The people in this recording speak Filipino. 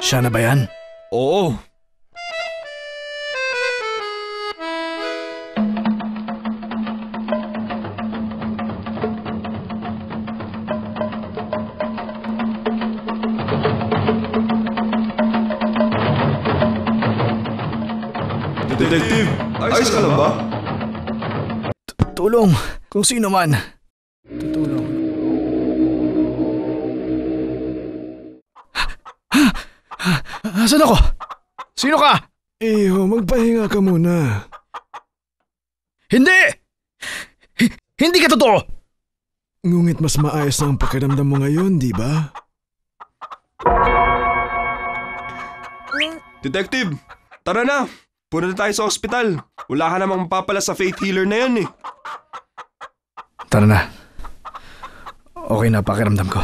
Siya na ba yan? Oo. Detective, ayos ka lang ba? Tulong, kung sino man. Tutulong. Asan ako? Sino ka? Iho, magpahinga ka muna. Hindi! Hindi ka totoo! Ngunit mas maayos na ang pakiramdam mo ngayon, di ba? Detective, tara na. Punta na tayo sa ospital. Wala ka namang mapapala sa faith healer na yan eh. Tara na. Okay na pakiramdam ko.